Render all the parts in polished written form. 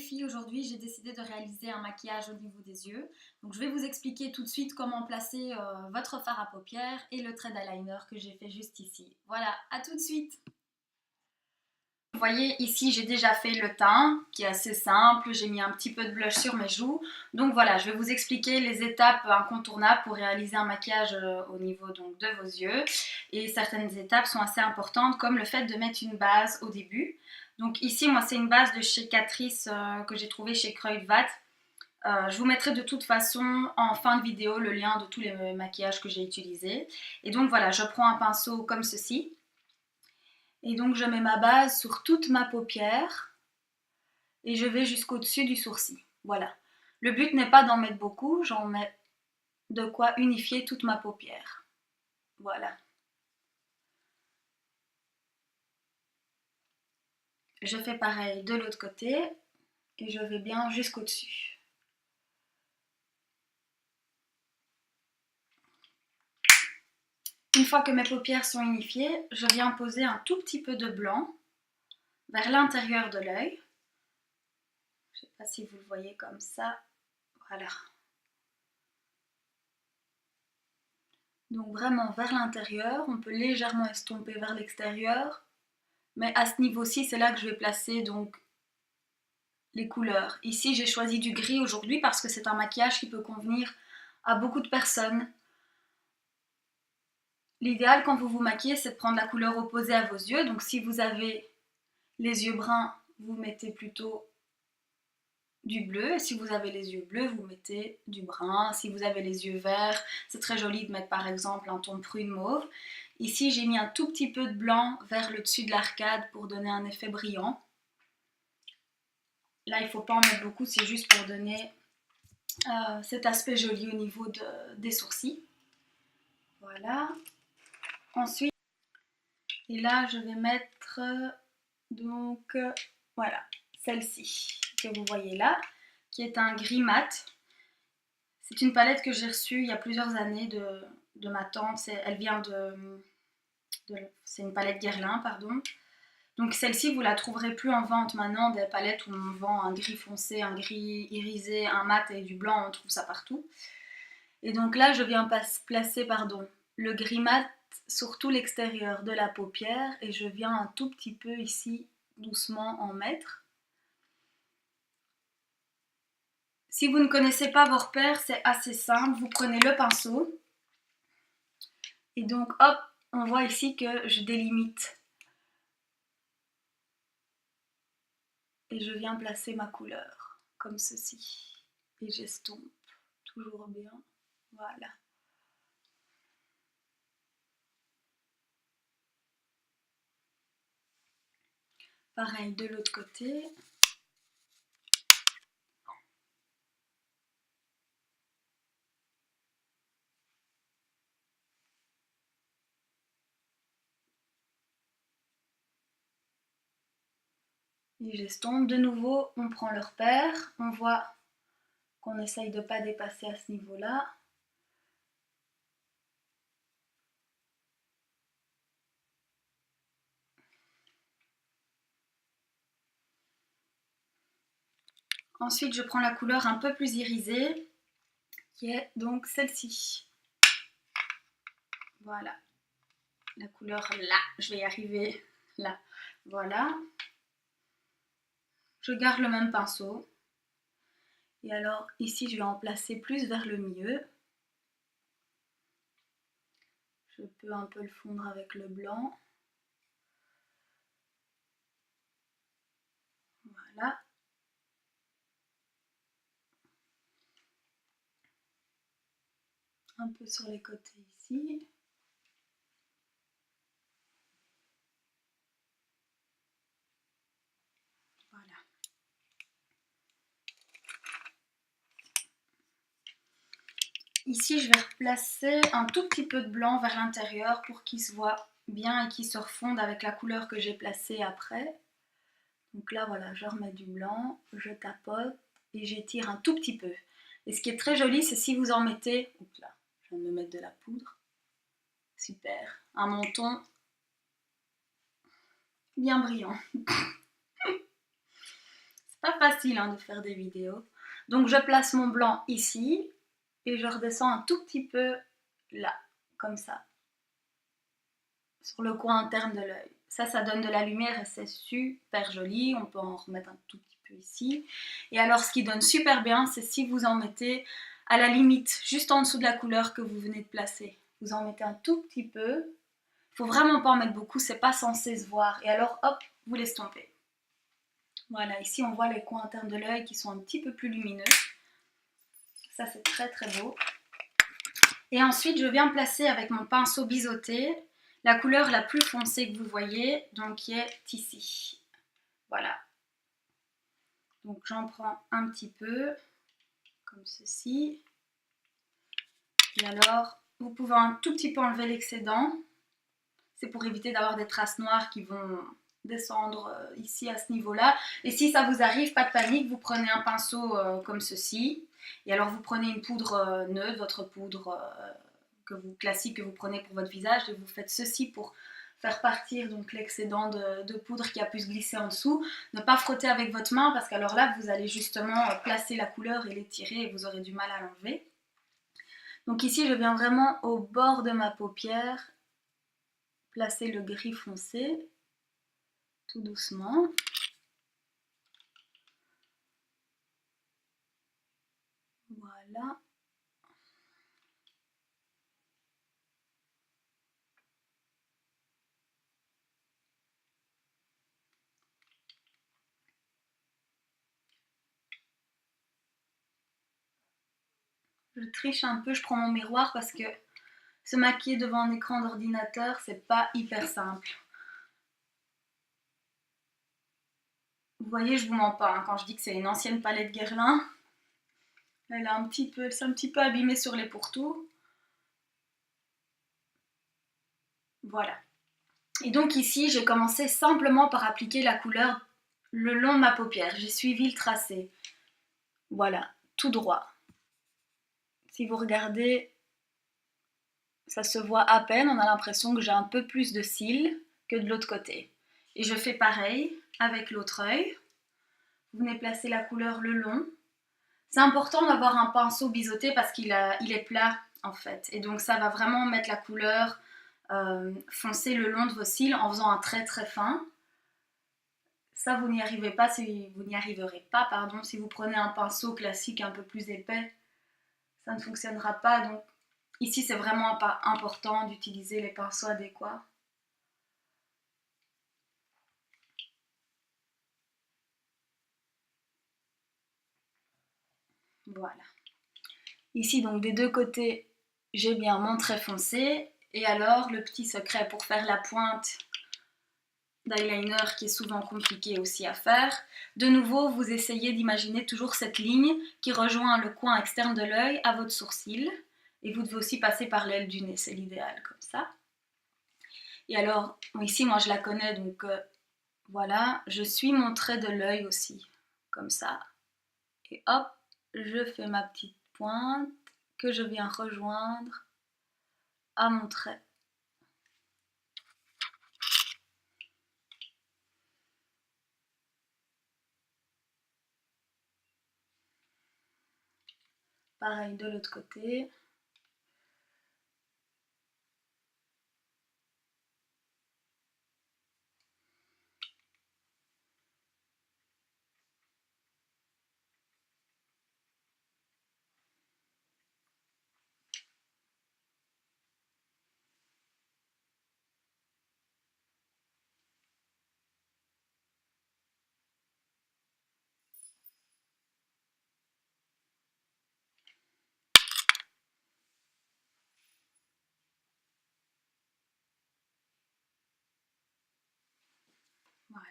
filles, aujourd'hui j'ai décidé de réaliser un maquillage au niveau des yeux. Donc je vais vous expliquer tout de suite comment placer votre fard à paupières et le trait d'eyeliner que j'ai fait juste ici. Voilà, à tout de suite. Vous voyez ici j'ai déjà fait le teint qui est assez simple, j'ai mis un petit peu de blush sur mes joues. Donc voilà, je vais vous expliquer les étapes incontournables pour réaliser un maquillage au niveau donc, de vos yeux. Et certaines étapes sont assez importantes comme le fait de mettre une base au début. Donc ici moi c'est une base de chez Catrice que j'ai trouvée chez Kruidvat. Je vous mettrai de toute façon en fin de vidéo le lien de tous les maquillages que j'ai utilisés. Et donc voilà, je prends un pinceau comme ceci. Et donc je mets ma base sur toute ma paupière et je vais jusqu'au-dessus du sourcil. Voilà. Le but n'est pas d'en mettre beaucoup, j'en mets de quoi unifier toute ma paupière. Voilà. Je fais pareil de l'autre côté et je vais bien jusqu'au-dessus. Une fois que mes paupières sont unifiées, je viens poser un tout petit peu de blanc vers l'intérieur de l'œil. Je ne sais pas si vous le voyez comme ça. Voilà. Donc vraiment vers l'intérieur, on peut légèrement estomper vers l'extérieur. Mais à ce niveau-ci, c'est là que je vais placer donc les couleurs. Ici, j'ai choisi du gris aujourd'hui parce que c'est un maquillage qui peut convenir à beaucoup de personnes. L'idéal quand vous vous maquillez, c'est de prendre la couleur opposée à vos yeux. Donc si vous avez les yeux bruns, vous mettez plutôt du bleu. Et si vous avez les yeux bleus, vous mettez du brun. Si vous avez les yeux verts, c'est très joli de mettre par exemple un ton prune mauve. Ici, j'ai mis un tout petit peu de blanc vers le dessus de l'arcade pour donner un effet brillant. Là, il ne faut pas en mettre beaucoup, c'est juste pour donner cet aspect joli au niveau des sourcils. Voilà. Ensuite, et là, je vais mettre donc voilà, celle-ci que vous voyez là, qui est un gris mat. C'est une palette que j'ai reçue il y a plusieurs années de ma tante. Elle vient c'est une palette Guerlain, pardon. Donc celle-ci, vous la trouverez plus en vente maintenant, des palettes où on vend un gris foncé, un gris irisé, un mat et du blanc, on trouve ça partout. Et donc là, je viens placer le gris mat sur tout l'extérieur de la paupière et je viens un tout petit peu ici, doucement en mettre. Si vous ne connaissez pas vos repères, c'est assez simple, vous prenez le pinceau et donc hop, on voit ici que je délimite. Et je viens placer ma couleur, comme ceci. Et j'estompe, toujours bien, voilà. Pareil de l'autre côté. Et j'estompe. De nouveau, on prend le repère, on voit qu'on essaye de ne pas dépasser à ce niveau-là. Ensuite, je prends la couleur un peu plus irisée, qui est donc celle-ci. Voilà. La couleur là, je vais y arriver là. Voilà. Je garde le même pinceau. Et alors ici, je vais en placer plus vers le milieu. Je peux un peu le fondre avec le blanc. Voilà. Un peu sur les côtés ici. Voilà. Ici, je vais replacer un tout petit peu de blanc vers l'intérieur pour qu'il se voit bien et qu'il se refonde avec la couleur que j'ai placée après. Donc là, voilà, je remets du blanc, je tapote et j'étire un tout petit peu. Et ce qui est très joli, c'est si vous en mettez... Oups là, je viens de me mettre de la poudre. Super. Un menton bien brillant. C'est pas facile hein, de faire des vidéos. Donc je place mon blanc ici et je redescends un tout petit peu là, comme ça, sur le coin interne de l'œil. Ça donne de la lumière et c'est super joli. On peut en remettre un tout petit peu ici. Et alors ce qui donne super bien, c'est si vous en mettez à la limite, juste en dessous de la couleur que vous venez de placer. Vous en mettez un tout petit peu. Il faut vraiment pas en mettre beaucoup, c'est pas censé se voir. Et alors hop, vous l'estompez. Voilà, ici on voit les coins internes de l'œil qui sont un petit peu plus lumineux. Ça c'est très très beau. Et ensuite je viens placer avec mon pinceau biseauté la couleur la plus foncée que vous voyez, donc qui est ici. Voilà. Donc j'en prends un petit peu, comme ceci. Et alors, vous pouvez un tout petit peu enlever l'excédent. C'est pour éviter d'avoir des traces noires qui vont descendre ici à ce niveau-là. Et si ça vous arrive, pas de panique, vous prenez un pinceau comme ceci. Et alors vous prenez une poudre neutre, votre poudre classique que vous prenez pour votre visage, et vous faites ceci pour faire partir donc l'excédent de poudre qui a pu se glisser en dessous. Ne pas frotter avec votre main parce qu'alors là vous allez justement placer la couleur et l'étirer et vous aurez du mal à l'enlever. Donc ici je viens vraiment au bord de ma paupière placer le gris foncé tout doucement. Voilà. Je triche un peu, je prends mon miroir parce que se maquiller devant un écran d'ordinateur, c'est pas hyper simple. Vous voyez, je vous mens pas hein, quand je dis que c'est une ancienne palette Guerlain. Elle s'est un petit peu abîmée sur les pourtours. Voilà. Et donc ici, j'ai commencé simplement par appliquer la couleur le long de ma paupière. J'ai suivi le tracé. Voilà, tout droit. Si vous regardez, ça se voit à peine. On a l'impression que j'ai un peu plus de cils que de l'autre côté. Et je fais pareil avec l'autre œil. Vous venez placer la couleur le long. C'est important d'avoir un pinceau biseauté parce qu'il est plat en fait. Et donc ça va vraiment mettre la couleur foncée le long de vos cils en faisant un trait très fin. Ça, vous n'y arriverez pas si vous prenez un pinceau classique un peu plus épais. Ça ne fonctionnera pas. Donc ici, c'est vraiment important d'utiliser les pinceaux adéquats. Voilà. Ici, donc des deux côtés, j'ai bien mon trait foncé. Et alors, le petit secret pour faire la pointe d'eyeliner qui est souvent compliqué aussi à faire. De nouveau, vous essayez d'imaginer toujours cette ligne qui rejoint le coin externe de l'œil à votre sourcil. Et vous devez aussi passer par l'aile du nez, c'est l'idéal comme ça. Et alors, ici, moi je la connais, donc voilà, je suis mon trait de l'œil aussi, comme ça. Et hop, je fais ma petite pointe que je viens rejoindre à mon trait. Pareil de l'autre côté.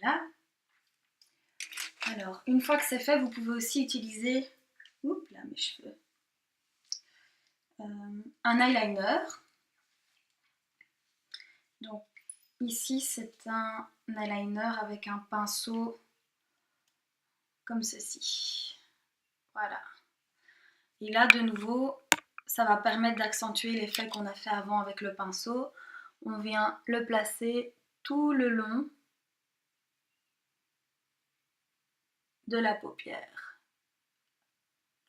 Voilà. Alors, une fois que c'est fait, vous pouvez aussi utiliser oups, là, mes cheveux. Un eyeliner. Donc, ici, c'est un eyeliner avec un pinceau comme ceci. Voilà. Et là, de nouveau, ça va permettre d'accentuer l'effet qu'on a fait avant avec le pinceau. On vient le placer tout le long de la paupière,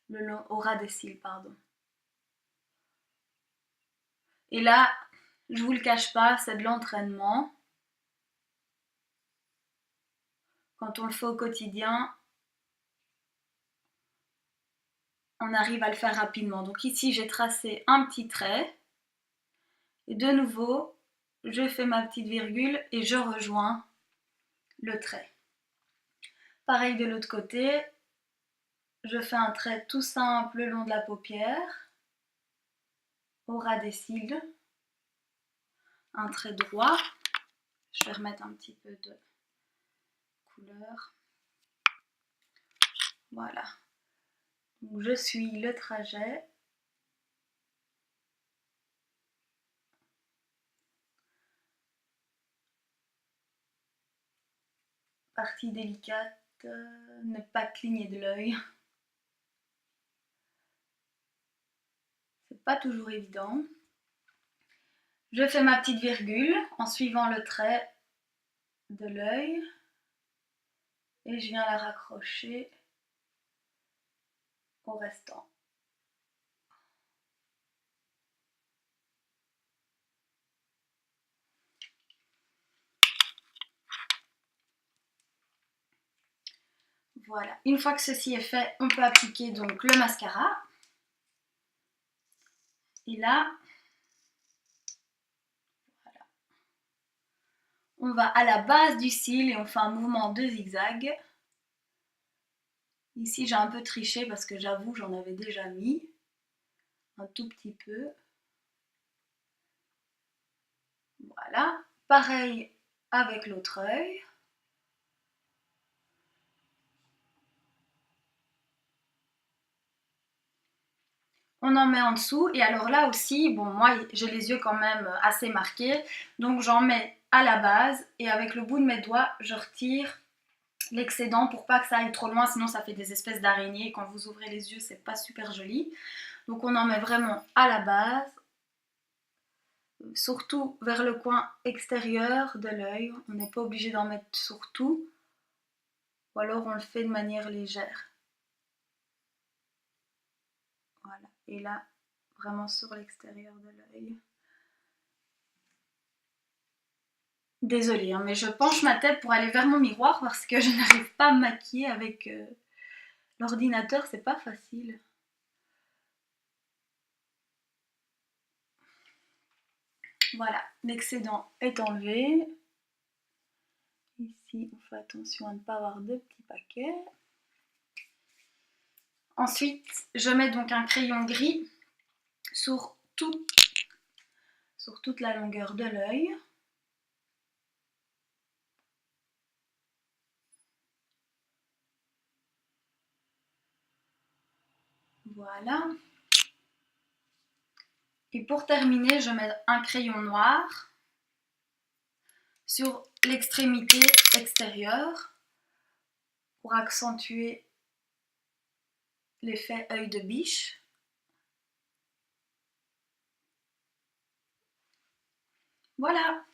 le long au ras des cils, pardon. Et là, je vous le cache pas, c'est de l'entraînement. Quand on le fait au quotidien, on arrive à le faire rapidement. Donc ici, j'ai tracé un petit trait. Et de nouveau, je fais ma petite virgule et je rejoins le trait. Pareil de l'autre côté, je fais un trait tout simple le long de la paupière, au ras des cils, un trait droit. Je vais remettre un petit peu de couleur. Voilà. Donc je suis le trajet. Partie délicate, ne pas cligner de l'œil. C'est pas toujours évident. Je fais ma petite virgule en suivant le trait de l'œil et je viens la raccrocher au restant. Voilà, une fois que ceci est fait, on peut appliquer donc le mascara. Et là, voilà. On va à la base du cil et on fait un mouvement de zigzag. Ici, j'ai un peu triché parce que j'avoue, j'en avais déjà mis un tout petit peu. Voilà, pareil avec l'autre œil. On en met en dessous et alors là aussi, bon moi j'ai les yeux quand même assez marqués, donc j'en mets à la base et avec le bout de mes doigts, je retire l'excédent pour pas que ça aille trop loin, sinon ça fait des espèces d'araignées. Quand vous ouvrez les yeux, c'est pas super joli. Donc on en met vraiment à la base, surtout vers le coin extérieur de l'œil. On n'est pas obligé d'en mettre sur tout, ou alors on le fait de manière légère. Voilà, et là, vraiment sur l'extérieur de l'œil. Désolée, hein, mais je penche ma tête pour aller vers mon miroir parce que je n'arrive pas à me maquiller avec l'ordinateur, c'est pas facile. Voilà, l'excédent est enlevé. Ici, on fait attention à ne pas avoir de petits paquets. Ensuite, je mets donc un crayon gris sur toute la longueur de l'œil. Voilà. Et pour terminer, je mets un crayon noir sur l'extrémité extérieure pour accentuer l'effet œil de biche. Voilà.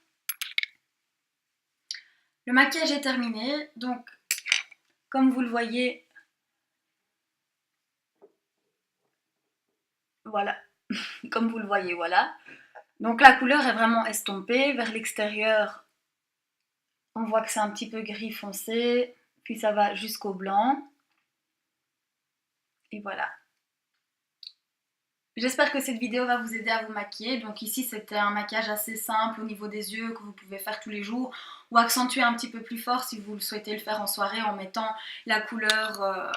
Le maquillage est terminé, donc comme vous le voyez, voilà, comme vous le voyez, voilà. Donc la couleur est vraiment estompée, vers l'extérieur, on voit que c'est un petit peu gris foncé, puis ça va jusqu'au blanc, et voilà. J'espère que cette vidéo va vous aider à vous maquiller. Donc ici c'était un maquillage assez simple au niveau des yeux que vous pouvez faire tous les jours ou accentuer un petit peu plus fort si vous souhaitez le faire en soirée en mettant la couleur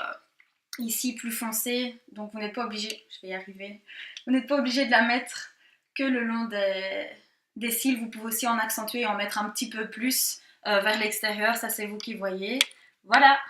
ici plus foncée. Donc vous n'êtes pas obligé, je vais y arriver, vous n'êtes pas obligé de la mettre que le long des cils. Vous pouvez aussi en accentuer et en mettre un petit peu plus vers l'extérieur, ça c'est vous qui voyez. Voilà!